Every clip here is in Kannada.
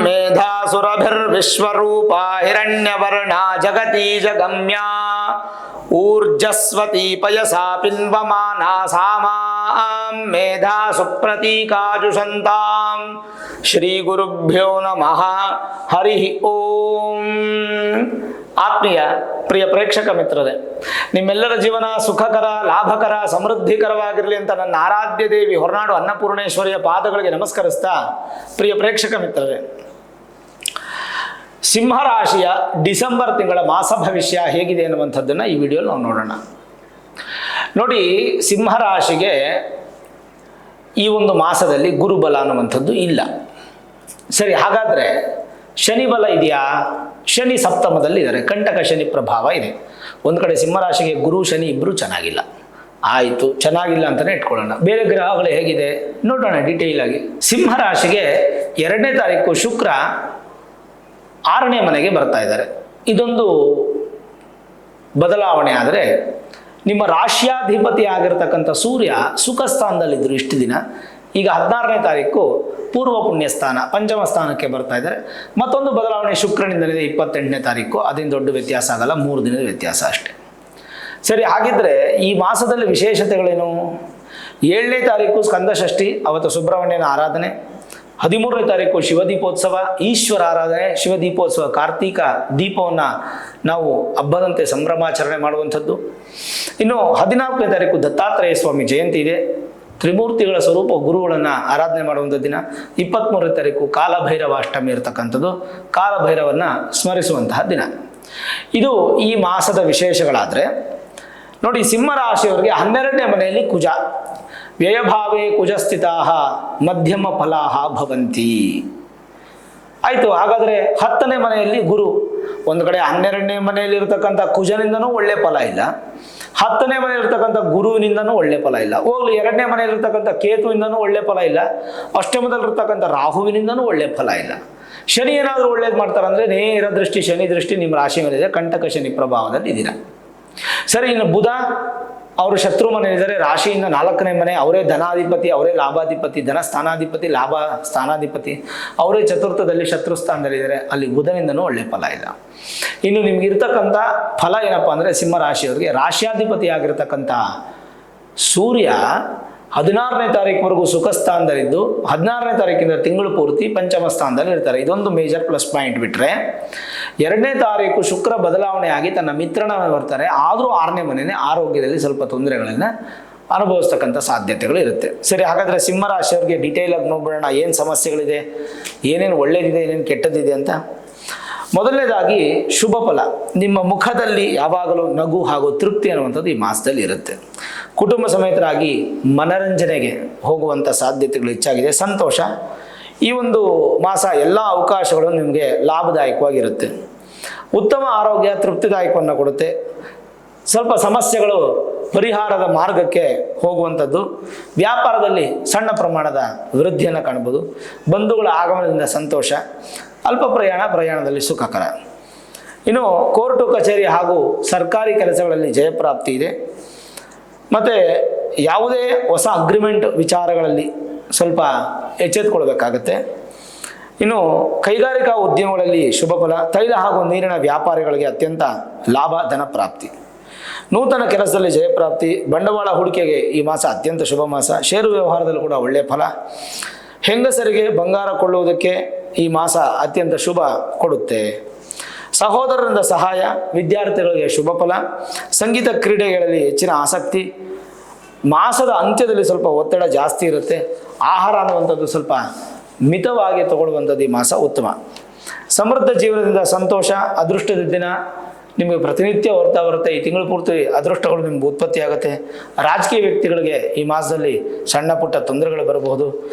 ಮೇಧಾಸುರಭಿರ್ವಿಶ್ವರೂಪಾ ಹಿರಣ್ಯವರ್ಣಾ ಜಗತಿ ಜಗಮ್ಯಾ ಊರ್ಜಸ್ವತಿ ಪಯಸಾ ಪಿನ್ವಮಾನಾ ಸಾಮಾಂ ಮೇಧಾ ಸುಪ್ರತೀಕಾಜುಷಂತಾಂ. ಶ್ರೀ ಗುರುಭ್ಯೋ ನಮಃ. ಹರಿ ಓಂ. ಆತ್ಮೀಯ ಪ್ರಿಯ ಪ್ರೇಕ್ಷಕ ಮಿತ್ರರೇ, ನಿಮ್ಮೆಲ್ಲರ ಜೀವನ ಸುಖಕರ, ಲಾಭಕರ, ಸಮೃದ್ಧಿಕರವಾಗಿರಲಿ ಅಂತ ನನ್ನ ಆರಾಧ್ಯ ದೇವಿ ಹೊರನಾಡು ಅನ್ನಪೂರ್ಣೇಶ್ವರಿಯ ಪಾದಗಳಿಗೆ ನಮಸ್ಕರಿಸ್ತಾ, ಪ್ರಿಯ ಪ್ರೇಕ್ಷಕ ಮಿತ್ರರೇ, ಸಿಂಹರಾಶಿಯ ಡಿಸೆಂಬರ್ ತಿಂಗಳ ಮಾಸ ಭವಿಷ್ಯ ಹೇಗಿದೆ ಅನ್ನುವಂಥದ್ದನ್ನು ಈ ವಿಡಿಯೋಲಿ ನಾವು ನೋಡೋಣ. ನೋಡಿ, ಸಿಂಹರಾಶಿಗೆ ಈ ಒಂದು ಮಾಸದಲ್ಲಿ ಗುರುಬಲ ಅನ್ನುವಂಥದ್ದು ಇಲ್ಲ. ಸರಿ, ಹಾಗಾದರೆ ಶನಿ ಬಲ ಇದೆಯಾ? ಶನಿ ಸಪ್ತಮದಲ್ಲಿ ಇದ್ದಾರೆ, ಕಂಟಕ ಶನಿ ಪ್ರಭಾವ ಇದೆ. ಒಂದು ಕಡೆ ಸಿಂಹರಾಶಿಗೆ ಗುರು ಶನಿ ಇಬ್ಬರು ಚೆನ್ನಾಗಿಲ್ಲ. ಆಯಿತು, ಚೆನ್ನಾಗಿಲ್ಲ ಅಂತಲೇ ಇಟ್ಕೊಳ್ಳೋಣ. ಬೇರೆ ಗ್ರಹಗಳು ಹೇಗಿದೆ ನೋಡೋಣ ಡೀಟೇಲ್ ಆಗಿ. ಸಿಂಹರಾಶಿಗೆ 2ನೇ ತಾರೀಕು ಶುಕ್ರ 6ನೇ ಮನೆಗೆ ಬರ್ತಾ ಇದ್ದಾರೆ. ಇದೊಂದು ಬದಲಾವಣೆ. ಆದರೆ ನಿಮ್ಮ ರಾಶ್ಯಾಧಿಪತಿ ಆಗಿರ್ತಕ್ಕಂಥ ಸೂರ್ಯ ಸುಖ ಸ್ಥಾನದಲ್ಲಿದ್ದರು ಇಷ್ಟು ದಿನ. ಈಗ 16ನೇ ತಾರೀಕು ಪೂರ್ವ ಪುಣ್ಯ ಸ್ಥಾನ ಪಂಚಮ ಸ್ಥಾನಕ್ಕೆ ಬರ್ತಾ ಇದ್ದಾರೆ. ಮತ್ತೊಂದು ಬದಲಾವಣೆ ಶುಕ್ರನಿಂದಲಿದೆ 28ನೇ ತಾರೀಕು. ಅದೇನು ದೊಡ್ಡ ವ್ಯತ್ಯಾಸ ಆಗಲ್ಲ, 3 ದಿನದ ವ್ಯತ್ಯಾಸ ಅಷ್ಟೇ. ಸರಿ, ಹಾಗಿದ್ರೆ ಈ ಮಾಸದಲ್ಲಿ ವಿಶೇಷತೆಗಳೇನು? 7ನೇ ತಾರೀಕು ಸ್ಕಂದ ಷಷ್ಠಿ, ಅವತ್ತು ಸುಬ್ರಹ್ಮಣ್ಯನ ಆರಾಧನೆ. 13ನೇ ತಾರೀಕು ಶಿವದೀಪೋತ್ಸವ, ಈಶ್ವರ ಆರಾಧನೆ, ಶಿವದೀಪೋತ್ಸವ, ಕಾರ್ತೀಕ ದೀಪವನ್ನು ನಾವು ಹಬ್ಬದಂತೆ ಸಂಭ್ರಮಾಚರಣೆ ಮಾಡುವಂಥದ್ದು. ಇನ್ನು 14ನೇ ತಾರೀಕು ದತ್ತಾತ್ರೇಯ ಸ್ವಾಮಿ ಜಯಂತಿ ಇದೆ. ತ್ರಿಮೂರ್ತಿಗಳ ಸ್ವರೂಪ ಗುರುಗಳನ್ನು ಆರಾಧನೆ ಮಾಡುವಂಥ ದಿನ. 23ನೇ ತಾರೀಕು ಕಾಲಭೈರವ ಅಷ್ಟಮಿ ಇರತಕ್ಕಂಥದ್ದು, ಕಾಲಭೈರವನ್ನು ಸ್ಮರಿಸುವಂತಹ ದಿನ. ಇದು ಈ ಮಾಸದ ವಿಶೇಷಗಳಾದರೆ, ನೋಡಿ, ಸಿಂಹರಾಶಿಯವರಿಗೆ 12ನೇ ಮನೆಯಲ್ಲಿ ಕುಜ. ವ್ಯಯಭಾವೇ ಕುಜಸ್ಥಿತಾ ಮಧ್ಯಮ ಫಲಾಹ ಭವಂತಿ. ಆಯಿತು, ಹಾಗಾದರೆ 10ನೇ ಮನೆಯಲ್ಲಿ ಗುರು. ಒಂದು ಕಡೆ 12ನೇ ಮನೆಯಲ್ಲಿ ಇರತಕ್ಕಂಥ ಕುಜನಿಂದನೂ ಒಳ್ಳೆ ಫಲ ಇಲ್ಲ, 10ನೇ ಮನೆಯಲ್ಲಿರ್ತಕ್ಕಂಥ ಗುರುವಿನಿಂದನೂ ಒಳ್ಳೆ ಫಲ ಇಲ್ಲ. ಹೋಗ್ಲಿ, 2ನೇ ಮನೆಯಲ್ಲಿರ್ತಕ್ಕಂಥ ಕೇತುವಿಂದನೂ ಒಳ್ಳೆ ಫಲ ಇಲ್ಲ, ಅಷ್ಟಮದಲ್ಲಿರ್ತಕ್ಕಂಥ ರಾಹುವಿನಿಂದನೂ ಒಳ್ಳೆ ಫಲ ಇಲ್ಲ. ಶನಿ ಏನಾದರೂ ಒಳ್ಳೇದು ಮಾಡ್ತಾರೆ ಅಂದರೆ ನೇರ ದೃಷ್ಟಿ, ಶನಿ ದೃಷ್ಟಿ ನಿಮ್ಮ ರಾಶಿ ಮೇಲಿದೆ, ಕಂಟಕ ಶನಿ ಪ್ರಭಾವದಲ್ಲಿ ಇದ್ದೀರಾ. ಸರಿ, ಇನ್ನು ಬುಧ ಅವರು ಶತ್ರು ಮನೆಯಲ್ಲಿದ್ದಾರೆ. ರಾಶಿಯಿಂದ 4ನೇ ಮನೆ, ಅವರೇ ಧನಾಧಿಪತಿ, ಅವರೇ ಲಾಭಾಧಿಪತಿ, ಧನ ಸ್ಥಾನಾಧಿಪತಿ, ಲಾಭ ಸ್ಥಾನಾಧಿಪತಿ, ಅವರೇ ಚತುರ್ಥದಲ್ಲಿ ಶತ್ರು ಸ್ಥಾನದಲ್ಲಿದ್ದಾರೆ. ಅಲ್ಲಿ ಬುಧನಿಂದನೂ ಒಳ್ಳೆ ಫಲ ಇಲ್ಲ. ಇನ್ನು ನಿಮ್ಗೆ ಇರ್ತಕ್ಕಂಥ ಫಲ ಏನಪ್ಪ ಅಂದರೆ, ಸಿಂಹರಾಶಿಯವರಿಗೆ ರಾಶ್ಯಾಧಿಪತಿ ಆಗಿರ್ತಕ್ಕಂಥ ಸೂರ್ಯ 16ನೇ ತಾರೀಕುವರೆಗೂ ಸುಖ ಸ್ಥಾನದಲ್ಲಿದ್ದು 16ನೇ ತಾರೀಕಿಂದ ತಿಂಗಳು ಪೂರ್ತಿ ಪಂಚಮ ಸ್ಥಾನದಲ್ಲಿ ಇರ್ತಾರೆ. ಇದೊಂದು ಮೇಜರ್ ಪ್ಲಸ್ ಪಾಯಿಂಟ್. ಬಿಟ್ಟರೆ 2ನೇ ತಾರೀಕು ಶುಕ್ರ ಬದಲಾವಣೆ ಆಗಿ ತನ್ನ ಮಿತ್ರನ ಬರ್ತಾರೆ. ಆದರೂ 6ನೇ ಮನೆಯೇ ಆರೋಗ್ಯದಲ್ಲಿ ಸ್ವಲ್ಪ ತೊಂದರೆಗಳನ್ನು ಅನುಭವಿಸ್ತಕ್ಕಂಥ ಸಾಧ್ಯತೆಗಳು ಇರುತ್ತೆ. ಸರಿ, ಹಾಗಾದರೆ ಸಿಂಹರಾಶಿಯವರಿಗೆ ಡೀಟೇಲ್ ಆಗಿ ನೋಡ್ಬಿಡೋಣ, ಏನು ಸಮಸ್ಯೆಗಳಿದೆ, ಏನೇನು ಒಳ್ಳೆಯದಿದೆ, ಏನೇನು ಕೆಟ್ಟದ್ದಿದೆ ಅಂತ. ಮೊದಲನೇದಾಗಿ ಶುಭ ಫಲ. ನಿಮ್ಮ ಮುಖದಲ್ಲಿ ಯಾವಾಗಲೂ ನಗು ಹಾಗೂ ತೃಪ್ತಿ ಅನ್ನುವಂಥದ್ದು ಈ ಮಾಸದಲ್ಲಿ ಇರುತ್ತೆ. ಕುಟುಂಬ ಸಮೇತರಾಗಿ ಮನರಂಜನೆಗೆ ಹೋಗುವಂಥ ಸಾಧ್ಯತೆಗಳು ಹೆಚ್ಚಾಗಿದೆ. ಸಂತೋಷ. ಈ ಒಂದು ಮಾಸ ಎಲ್ಲ ಅವಕಾಶಗಳು ನಿಮಗೆ ಲಾಭದಾಯಕವಾಗಿರುತ್ತೆ. ಉತ್ತಮ ಆರೋಗ್ಯ ತೃಪ್ತಿದಾಯಕವನ್ನು ಕೊಡುತ್ತೆ. ಸ್ವಲ್ಪ ಸಮಸ್ಯೆಗಳು ಪರಿಹಾರದ ಮಾರ್ಗಕ್ಕೆ ಹೋಗುವಂಥದ್ದು. ವ್ಯಾಪಾರದಲ್ಲಿ ಸಣ್ಣ ಪ್ರಮಾಣದ ವೃದ್ಧಿಯನ್ನು ಕಾಣ್ಬೋದು. ಬಂಧುಗಳ ಆಗಮನದಿಂದ ಸಂತೋಷ. ಅಲ್ಪ ಪ್ರಯಾಣದಲ್ಲಿ ಸುಖಕರ. ಇನ್ನು ಕೋರ್ಟು ಕಚೇರಿ ಹಾಗೂ ಸರ್ಕಾರಿ ಕೆಲಸಗಳಲ್ಲಿ ಜಯಪ್ರಾಪ್ತಿ ಇದೆ. ಮತ್ತು ಯಾವುದೇ ಹೊಸ ಅಗ್ರಿಮೆಂಟ್ ವಿಚಾರಗಳಲ್ಲಿ ಸ್ವಲ್ಪ ಎಚ್ಚೆತ್ತುಕೊಳ್ಬೇಕಾಗತ್ತೆ. ಇನ್ನು ಕೈಗಾರಿಕಾ ಉದ್ಯಮಗಳಲ್ಲಿ ಶುಭ ಫಲ. ತೈಲ ಹಾಗೂ ನೀರಿನ ವ್ಯಾಪಾರಿಗಳಿಗೆ ಅತ್ಯಂತ ಲಾಭ, ಧನ ಪ್ರಾಪ್ತಿ. ನೂತನ ಕೆಲಸದಲ್ಲಿ ಜಯಪ್ರಾಪ್ತಿ. ಬಂಡವಾಳ ಹೂಡಿಕೆಗೆ ಈ ಮಾಸ ಅತ್ಯಂತ ಶುಭ ಮಾಸ. ಷೇರು ವ್ಯವಹಾರದಲ್ಲೂ ಕೂಡ ಒಳ್ಳೆಯ ಫಲ. ಹೆಂಗಸರಿಗೆ ಬಂಗಾರ ಕೊಳ್ಳುವುದಕ್ಕೆ ಈ ಮಾಸ ಅತ್ಯಂತ ಶುಭ ಕೊಡುತ್ತೆ. ಸಹೋದರರಿಂದ ಸಹಾಯ. ವಿದ್ಯಾರ್ಥಿಗಳಿಗೆ ಶುಭ ಫಲ. ಸಂಗೀತ ಕ್ರೀಡೆಗಳಲ್ಲಿ ಹೆಚ್ಚಿನ ಆಸಕ್ತಿ. ಮಾಸದ ಅಂತ್ಯದಲ್ಲಿ ಸ್ವಲ್ಪ ಒತ್ತಡ ಜಾಸ್ತಿ ಇರುತ್ತೆ. ಆಹಾರ ಅನ್ನುವಂಥದ್ದು ಸ್ವಲ್ಪ ಮಿತವಾಗಿ ತಗೊಳ್ಳುವಂಥದ್ದು ಈ ಮಾಸ ಉತ್ತಮ. ಸಮೃದ್ಧ ಜೀವನದಿಂದ ಸಂತೋಷ. ಅದೃಷ್ಟದ ದಿನ ನಿಮಗೆ ಪ್ರತಿನಿತ್ಯ ಹೊರ್ತಾ ಬರುತ್ತೆ. ಈ ತಿಂಗಳು ಪೂರ್ತಿ ಅದೃಷ್ಟಗಳು ನಿಮ್ಗೆ ಉತ್ಪತ್ತಿ ಆಗುತ್ತೆ. ರಾಜಕೀಯ ವ್ಯಕ್ತಿಗಳಿಗೆ ಈ ಮಾಸದಲ್ಲಿ ಸಣ್ಣ ಪುಟ್ಟ ತೊಂದರೆಗಳು ಬರಬಹುದು.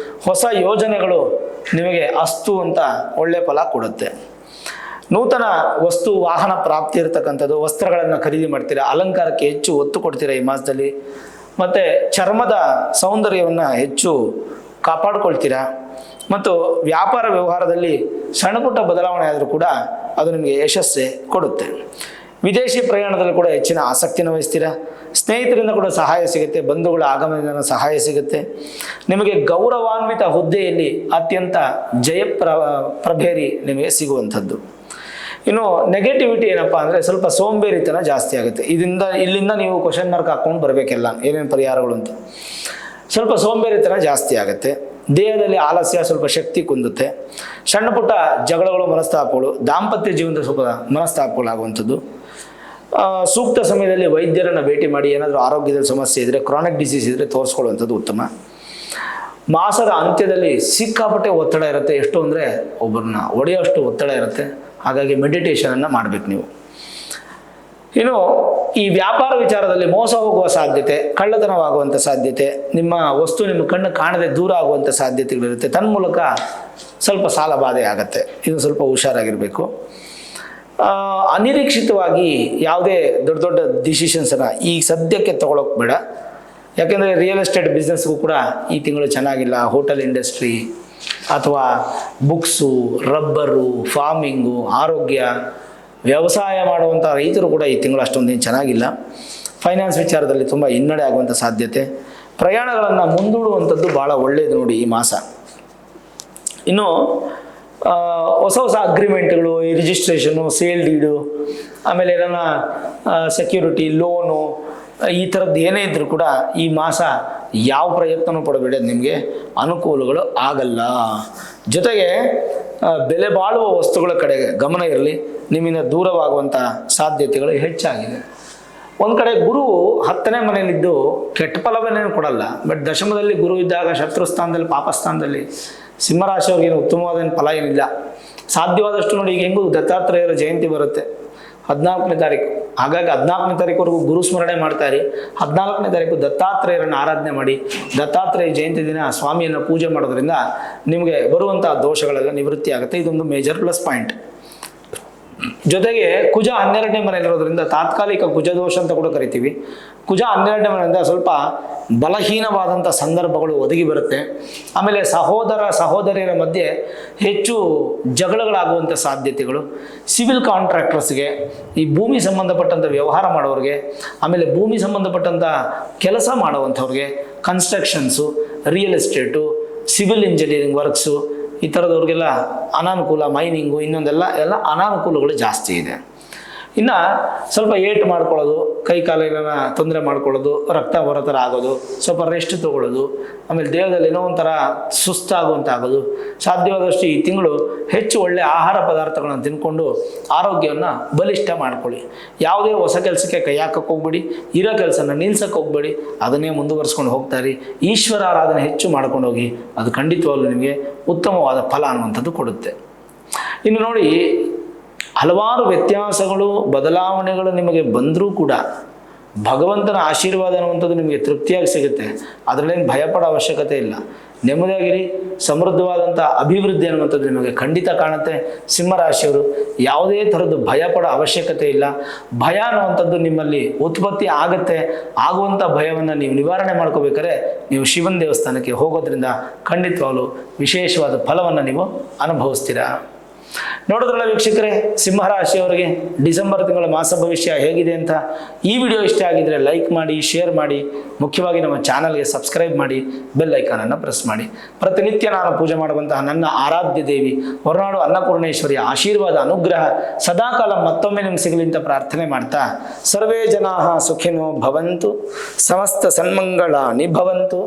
ಹೊಸ ಯೋಜನೆಗಳು ನಿಮಗೆ ಅಸ್ತು ಅಂತ ಒಳ್ಳೆ ಫಲ ಕೊಡುತ್ತೆ. ನೂತನ ವಸ್ತು ವಾಹನ ಪ್ರಾಪ್ತಿ ಇರತಕ್ಕಂಥದ್ದು. ವಸ್ತ್ರಗಳನ್ನು ಖರೀದಿ ಮಾಡ್ತೀರಾ. ಅಲಂಕಾರಕ್ಕೆ ಹೆಚ್ಚು ಒತ್ತು ಕೊಡ್ತೀರಾ ಈ ಮಾಸದಲ್ಲಿ. ಮತ್ತು ಚರ್ಮದ ಸೌಂದರ್ಯವನ್ನು ಹೆಚ್ಚು ಕಾಪಾಡ್ಕೊಳ್ತೀರಾ. ಮತ್ತು ವ್ಯಾಪಾರ ವ್ಯವಹಾರದಲ್ಲಿ ಸಣ್ಣ ಪುಟ್ಟ ಬದಲಾವಣೆ ಆದರೂ ಕೂಡ ಅದು ನಿಮಗೆ ಯಶಸ್ಸೇ ಕೊಡುತ್ತೆ. ವಿದೇಶಿ ಪ್ರಯಾಣದಲ್ಲಿ ಕೂಡ ಹೆಚ್ಚಿನ ಆಸಕ್ತಿಯನ್ನು ವಹಿಸ್ತೀರಾ. ಸ್ನೇಹಿತರಿಂದ ಕೂಡ ಸಹಾಯ ಸಿಗುತ್ತೆ, ಬಂಧುಗಳ ಆಗಮನದಿಂದ ಸಹಾಯ ಸಿಗುತ್ತೆ. ನಿಮಗೆ ಗೌರವಾನ್ವಿತ ಹುದ್ದೆಯಲ್ಲಿ ಅತ್ಯಂತ ಪ್ರಭೇರಿ ನಿಮಗೆ ಸಿಗುವಂಥದ್ದು. ಇನ್ನು ನೆಗೆಟಿವಿಟಿ ಏನಪ್ಪ ಅಂದರೆ ಸ್ವಲ್ಪ ಸೋಂಬೇರಿತನ ಜಾಸ್ತಿ ಆಗುತ್ತೆ. ಇಲ್ಲಿಂದ ನೀವು ಕ್ವಶನ್ ಮಾರ್ಕ್ ಹಾಕ್ಕೊಂಡು ಬರಬೇಕೆಲ್ಲ ಏನೇನು ಪರಿಹಾರಗಳು ಅಂತ. ಸ್ವಲ್ಪ ಸೋಂಬೇರಿತನ ಜಾಸ್ತಿ ಆಗುತ್ತೆ. ದೇಹದಲ್ಲಿ ಆಲಸ್ಯ, ಸ್ವಲ್ಪ ಶಕ್ತಿ ಕುಂದುತ್ತೆ. ಸಣ್ಣ ಪುಟ್ಟ ಜಗಳಗಳು, ಮನಸ್ತಾಪಗಳು, ದಾಂಪತ್ಯ ಜೀವನದ ಸ್ವಲ್ಪ ಮನಸ್ತಾಪಗಳಾಗುವಂಥದ್ದು. ಸೂಕ್ತ ಸಮಯದಲ್ಲಿ ವೈದ್ಯರನ್ನು ಭೇಟಿ ಮಾಡಿ ಏನಾದರೂ ಆರೋಗ್ಯದಲ್ಲಿ ಸಮಸ್ಯೆ ಇದ್ದರೆ, ಕ್ರಾನಿಕ್ ಡಿಸೀಸ್ ಇದ್ದರೆ ತೋರಿಸ್ಕೊಳ್ಳುವಂಥದ್ದು ಉತ್ತಮ. ಮಾಸದ ಅಂತ್ಯದಲ್ಲಿ ಸಿಕ್ಕಾಪಟ್ಟೆ ಒತ್ತಡ ಇರುತ್ತೆ. ಎಷ್ಟು ಅಂದರೆ ಒಬ್ಬರನ್ನ ಹೊಡೆಯೋಷ್ಟು ಒತ್ತಡ ಇರುತ್ತೆ. ಹಾಗಾಗಿ ಮೆಡಿಟೇಷನನ್ನು ಮಾಡಬೇಕು ನೀವು. ಇನ್ನು ಈ ವ್ಯಾಪಾರ ವಿಚಾರದಲ್ಲಿ ಮೋಸ ಹೋಗುವ ಸಾಧ್ಯತೆ, ಕಳ್ಳತನವಾಗುವಂಥ ಸಾಧ್ಯತೆ, ನಿಮ್ಮ ವಸ್ತು ನಿಮ್ಮ ಕಣ್ಣು ಕಾಣದೆ ದೂರ ಆಗುವಂಥ ಸಾಧ್ಯತೆಗಳಿರುತ್ತೆ. ತನ್ಮೂಲಕ ಸ್ವಲ್ಪ ಸಾಲ ಬಾಧೆ ಆಗುತ್ತೆ. ಇದು ಸ್ವಲ್ಪ ಹುಷಾರಾಗಿರಬೇಕು. ಅನಿರೀಕ್ಷಿತವಾಗಿ ಯಾವುದೇ ದೊಡ್ಡ ದೊಡ್ಡ ಡಿಸಿಷನ್ಸನ್ನು ಈ ಸದ್ಯಕ್ಕೆ ತೊಗೊಳಕ್ಕೆ ಬೇಡ. ಯಾಕೆಂದರೆ ರಿಯಲ್ ಎಸ್ಟೇಟ್ ಬಿಸ್ನೆಸ್ಗೂ ಕೂಡ ಈ ತಿಂಗಳು ಚೆನ್ನಾಗಿಲ್ಲ. ಹೋಟೆಲ್ ಇಂಡಸ್ಟ್ರಿ ಅಥವಾ ಬುಕ್ಸು, ರಬ್ಬರು, ಫಾರ್ಮಿಂಗು, ಆರೋಗ್ಯ, ವ್ಯವಸಾಯ ಮಾಡುವಂಥ ರೈತರು ಕೂಡ ಈ ತಿಂಗಳು ಅಷ್ಟೊಂದೇನು ಚೆನ್ನಾಗಿಲ್ಲ. ಫೈನಾನ್ಸ್ ವಿಚಾರದಲ್ಲಿ ತುಂಬ ಹಿನ್ನಡೆ ಆಗುವಂಥ ಸಾಧ್ಯತೆ. ಪ್ರಯಾಣಗಳನ್ನು ಮುಂದೂಡುವಂಥದ್ದು ಭಾಳ ಒಳ್ಳೆಯದು ನೋಡಿ ಈ ಮಾಸ. ಇನ್ನು ಹೊಸ ಅಗ್ರಿಮೆಂಟ್ಗಳು, ಈ ರಿಜಿಸ್ಟ್ರೇಷನು, ಸೇಲ್ ಡೀಡು, ಆಮೇಲೆ ಏನಾರ ಸೆಕ್ಯೂರಿಟಿ, ಲೋನು, ಈ ಥರದ್ದು ಏನೇ ಇದ್ದರೂ ಕೂಡ ಈ ಮಾಸ ಯಾವ ಪ್ರಯತ್ನವೂ ಪಡಬೇಡಿ, ಅದು ನಿಮಗೆ ಅನುಕೂಲಗಳು ಆಗಲ್ಲ. ಜೊತೆಗೆ ಬೆಲೆ ಬಾಳುವ ವಸ್ತುಗಳ ಕಡೆಗೆ ಗಮನ ಇರಲಿ. ನಿಮ್ಮಿಂದ ದೂರವಾಗುವಂಥ ಸಾಧ್ಯತೆಗಳು ಹೆಚ್ಚಾಗಿದೆ. ಒಂದು ಕಡೆ ಗುರು 10ನೇ ಮನೆಯಲ್ಲಿದ್ದು ಕೆಟ್ಟ ಫಲವನ್ನೇನು ಕೊಡಲ್ಲ. ಬಟ್ ದಶಮದಲ್ಲಿ ಗುರು ಇದ್ದಾಗ ಶತ್ರು ಸ್ಥಾನದಲ್ಲಿ, ಪಾಪಸ್ಥಾನದಲ್ಲಿ ಸಿಂಹರಾಶಿಯವ್ರಿಗೇನು ಉತ್ತಮವಾದ ಫಲ ಏನಿಲ್ಲ. ಸಾಧ್ಯವಾದಷ್ಟು ನೋಡಿ, ಈಗ ಹೆಂಗೂ ದತ್ತಾತ್ರೇಯರ ಜಯಂತಿ ಬರುತ್ತೆ 14ನೇ ತಾರೀಕು. ಹಾಗಾಗಿ 14ನೇ ತಾರೀಕುವರೆಗೂ ಗುರು ಸ್ಮರಣೆ ಮಾಡ್ತಾರೆ. 14ನೇ ತಾರೀಕು ದತ್ತಾತ್ರೇಯರನ್ನು ಆರಾಧನೆ ಮಾಡಿ, ದತ್ತಾತ್ರೇಯ ಜಯಂತಿ ದಿನ ಸ್ವಾಮಿಯನ್ನು ಪೂಜೆ ಮಾಡೋದ್ರಿಂದ ನಿಮಗೆ ಬರುವಂಥ ದೋಷಗಳೆಲ್ಲ ನಿವೃತ್ತಿ ಆಗುತ್ತೆ. ಇದೊಂದು ಮೇಜರ್ ಪ್ಲಸ್ ಪಾಯಿಂಟ್. ಜೊತೆಗೆ ಕುಜ 12ನೇ ಮನೆಯಲ್ಲಿರೋದ್ರಿಂದ ತಾತ್ಕಾಲಿಕ ಕುಜದೋಷ ಅಂತ ಕೂಡ ಕರಿತೀವಿ. ಕುಜ 12ನೇ ಮನೆಯಿಂದ ಸ್ವಲ್ಪ ಬಲಹೀನವಾದಂಥ ಸಂದರ್ಭಗಳು ಒದಗಿ ಬರುತ್ತೆ. ಆಮೇಲೆ ಸಹೋದರಿಯರ ಮಧ್ಯೆ ಹೆಚ್ಚು ಜಗಳಗಳಾಗುವಂಥ ಸಾಧ್ಯತೆಗಳು. ಸಿವಿಲ್ ಕಾಂಟ್ರಾಕ್ಟರ್ಸ್ಗೆ, ಈ ಭೂಮಿ ಸಂಬಂಧಪಟ್ಟಂಥ ವ್ಯವಹಾರ ಮಾಡೋರಿಗೆ, ಆಮೇಲೆ ಭೂಮಿ ಸಂಬಂಧಪಟ್ಟಂಥ ಕೆಲಸ ಮಾಡುವಂಥವ್ರಿಗೆ, constructions, real estate, civil engineering works, ಈ ಥರದವ್ರಿಗೆಲ್ಲ ಅನಾನುಕೂಲ. ಮೈನಿಂಗು, ಎಲ್ಲ ಅನಾನುಕೂಲಗಳು ಜಾಸ್ತಿ ಇದೆ. ಇನ್ನು ಸ್ವಲ್ಪ ಏಟು ಮಾಡ್ಕೊಳ್ಳೋದು, ಕೈ ಕಾಲಿನ ತೊಂದರೆ ಮಾಡ್ಕೊಳ್ಳೋದು, ರಕ್ತ ಬರೋ ಥರ ಆಗೋದು, ಸ್ವಲ್ಪ ರೆಸ್ಟ್ ತೊಗೊಳ್ಳೋದು, ಆಮೇಲೆ ದೇಹದಲ್ಲಿ ಏನೋ ಒಂಥರ ಸುಸ್ತಾಗುವಂಥ ಆಗೋದು. ಸಾಧ್ಯವಾದಷ್ಟು ಈ ತಿಂಗಳು ಹೆಚ್ಚು ಒಳ್ಳೆಯ ಆಹಾರ ಪದಾರ್ಥಗಳನ್ನು ತಿಂದ್ಕೊಂಡು ಆರೋಗ್ಯವನ್ನು ಬಲಿಷ್ಠ ಮಾಡ್ಕೊಳ್ಳಿ. ಯಾವುದೇ ಹೊಸ ಕೆಲಸಕ್ಕೆ ಕೈ ಹಾಕಕ್ಕೆ ಹೋಗ್ಬೇಡಿ. ಇರೋ ಕೆಲಸನ ನಿಲ್ಸಕ್ಕೆ ಹೋಗ್ಬೇಡಿ. ಅದನ್ನೇ ಮುಂದುವರಿಸ್ಕೊಂಡು ಹೋಗ್ತಾರೆ. ಈಶ್ವರ ಆರಾಧನೆ ಹೆಚ್ಚು ಮಾಡ್ಕೊಂಡು ಹೋಗಿ. ಅದು ಖಂಡಿತವಾಗ್ಲೂ ನಿಮಗೆ ಉತ್ತಮವಾದ ಫಲ ಅನ್ನುವಂಥದ್ದು ಕೊಡುತ್ತೆ. ಇನ್ನು ನೋಡಿ, ಹಲವಾರು ವ್ಯತ್ಯಾಸಗಳು, ಬದಲಾವಣೆಗಳು ನಿಮಗೆ ಬಂದರೂ ಕೂಡ ಭಗವಂತನ ಆಶೀರ್ವಾದ ಅನ್ನುವಂಥದ್ದು ನಿಮಗೆ ತೃಪ್ತಿಯಾಗಿ ಸಿಗುತ್ತೆ. ಅದರಲ್ಲೇನು ಭಯಪಡೋ ಅವಶ್ಯಕತೆ ಇಲ್ಲ. ನೆಮ್ಮದಿಯಾಗಿರಿ. ಸಮೃದ್ಧವಾದಂಥ ಅಭಿವೃದ್ಧಿ ಅನ್ನುವಂಥದ್ದು ನಿಮಗೆ ಖಂಡಿತ ಕಾಣುತ್ತೆ. ಸಿಂಹರಾಶಿಯವರು ಯಾವುದೇ ಥರದ್ದು ಭಯಪಡೋ ಅವಶ್ಯಕತೆ ಇಲ್ಲ. ಭಯ ಅನ್ನುವಂಥದ್ದು ನಿಮ್ಮಲ್ಲಿ ಉತ್ಪತ್ತಿ ಆಗುತ್ತೆ. ಆಗುವಂಥ ಭಯವನ್ನು ನೀವು ನಿವಾರಣೆ ಮಾಡ್ಕೋಬೇಕಾದ್ರೆ ನೀವು ಶಿವನ ದೇವಸ್ಥಾನಕ್ಕೆ ಹೋಗೋದ್ರಿಂದ ಖಂಡಿತವಾಗಲೂ ವಿಶೇಷವಾದ ಫಲವನ್ನು ನೀವು ಅನುಭವಿಸ್ತೀರಾ. ನೋಡಿದ್ರಲ್ಲ ವೀಕ್ಷಕರೇ, ಸಿಂಹರಾಶಿಯವರಿಗೆ ಡಿಸೆಂಬರ್ ತಿಂಗಳ ಮಾಸ ಭವಿಷ್ಯ ಹೇಗಿದೆ ಅಂತ. ಈ ವಿಡಿಯೋ ಇಷ್ಟ ಆಗಿದ್ರೆ ಲೈಕ್ ಮಾಡಿ, ಶೇರ್ ಮಾಡಿ, ಮುಖ್ಯವಾಗಿ ನಮ್ಮ ಚಾನಲ್ಗೆ ಸಬ್ಸ್ಕ್ರೈಬ್ ಮಾಡಿ, ಬೆಲ್ ಐಕಾನನ್ನು ಪ್ರೆಸ್ ಮಾಡಿ. ಪ್ರತಿನಿತ್ಯ ನಾನು ಪೂಜೆ ಮಾಡುವಂತಹ ನನ್ನ ಆರಾಧ್ಯ ದೇವಿ ಹೊರನಾಡು ಅನ್ನಪೂರ್ಣೇಶ್ವರಿಯ ಆಶೀರ್ವಾದ, ಅನುಗ್ರಹ ಸದಾಕಾಲ ಮತ್ತೊಮ್ಮೆ ನಿಮ್ಗೆ ಸಿಗಲಿ ಅಂತ ಪ್ರಾರ್ಥನೆ ಮಾಡ್ತಾ, ಸರ್ವೇ ಜನಾಃ ಸುಖಿನೋ ಭವಂತು, ಸಮಸ್ತ ಸನ್ಮಂಗಳಾನಿ ಭವಂತು.